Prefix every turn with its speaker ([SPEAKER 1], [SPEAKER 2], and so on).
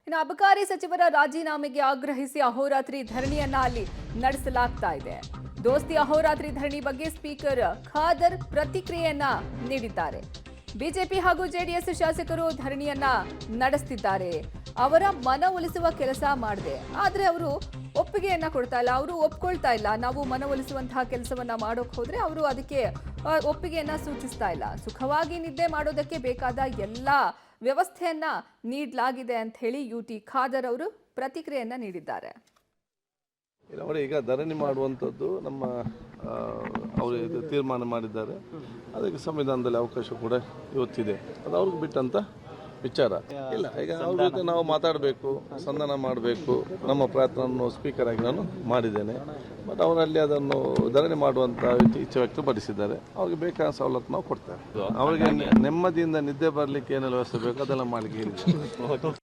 [SPEAKER 1] ಇನ್ನು ಅಬಕಾರಿ ಸಚಿವರ ರಾಜೀನಾಮೆಗೆ ಆಗ್ರಹಿಸಿ ಅಹೋರಾತ್ರಿ ಧರಣಿಯನ್ನ ಅಲ್ಲಿ ನಡೆಸಲಾಗ್ತಾ ಇದೆ. ದೋಸ್ತಿ ಅಹೋರಾತ್ರಿ ಧರಣಿ ಬಗ್ಗೆ ಸ್ಪೀಕರ್ ಖಾದರ್ ಪ್ರತಿಕ್ರಿಯೆಯನ್ನ ನೀಡಿದ್ದಾರೆ. ಬಿಜೆಪಿ ಹಾಗೂ ಜೆಡಿಎಸ್ ಶಾಸಕರು ಧರಣಿಯನ್ನ ನಡೆಸುತ್ತಿದ್ದಾರೆ. ಅವರ ಮನವೊಲಿಸುವ ಕೆಲಸ ಮಾಡಿದೆ, ಆದ್ರೆ ಅವರು ಒಪ್ಪಿಗೆಯನ್ನ ಕೊಡ್ತಾ ಇಲ್ಲ, ಅವರು ಒಪ್ಕೊಳ್ತಾ ಇಲ್ಲ. ನಾವು ಮನವೊಲಿಸುವಂತಹ ಕೆಲಸವನ್ನ ಮಾಡೋಕೆ ಹೋದ್ರೆ ಅವರು ಅದಕ್ಕೆ ಒಪ್ಪಿಗೆಯನ್ನ ಸೂಚಿಸ್ತಾ ಇಲ್ಲ. ಸುಖವಾಗಿ ನಿದ್ದೆ ಮಾಡೋದಕ್ಕೆ ಬೇಕಾದ ಎಲ್ಲ ವ್ಯವಸ್ಥೆಯನ್ನ ನೀಡಲಾಗಿದೆ ಅಂತ ಹೇಳಿ ಯುಟಿ ಖಾದರ್ ಅವರು ಪ್ರತಿಕ್ರಿಯೆಯನ್ನ ನೀಡಿದ್ದಾರೆ.
[SPEAKER 2] ಅವರು ಈಗ ಧರಣಿ ಮಾಡುವಂಥದ್ದು ನಮ್ಮ ಅವರು ತೀರ್ಮಾನ ಮಾಡಿದ್ದಾರೆ. ಅದಕ್ಕೆ ಸಂವಿಧಾನದಲ್ಲಿ ಅವಕಾಶ ಕೂಡ ಇವತ್ತಿದೆ. ಅದು ಅವ್ರಿಗೆ ಬಿಟ್ಟಂತ ವಿಚಾರ ಇಲ್ಲ. ಈಗ ಅವ್ರ ಜೊತೆ ನಾವು ಮಾತಾಡಬೇಕು, ಸಂಧಾನ ಮಾಡಬೇಕು. ನಮ್ಮ ಪ್ರಯತ್ನವನ್ನು ಸ್ಪೀಕರ್ ಆಗಿ ನಾನು ಮಾಡಿದ್ದೇನೆ. ಬಟ್ ಅವರಲ್ಲಿ ಅದನ್ನು ಧರಣಿ ಮಾಡುವಂಥ ಇಚ್ಛೆ ವ್ಯಕ್ತಪಡಿಸಿದ್ದಾರೆ. ಅವ್ರಿಗೆ ಬೇಕಾದ ಸವಲತ್ತು ನಾವು ಕೊಡ್ತೇವೆ. ಅವರಿಗೆ ನೆಮ್ಮದಿಯಿಂದ ನಿದ್ದೆ ಬರಲಿಕ್ಕೆ ಏನೆಲ್ಲ ವ್ಯವಸ್ಥೆ ಬೇಕು ಅದೆಲ್ಲ ಮಾಡಲಿಕ್ಕೆ ಹೇಳಿದ್ದೇವೆ.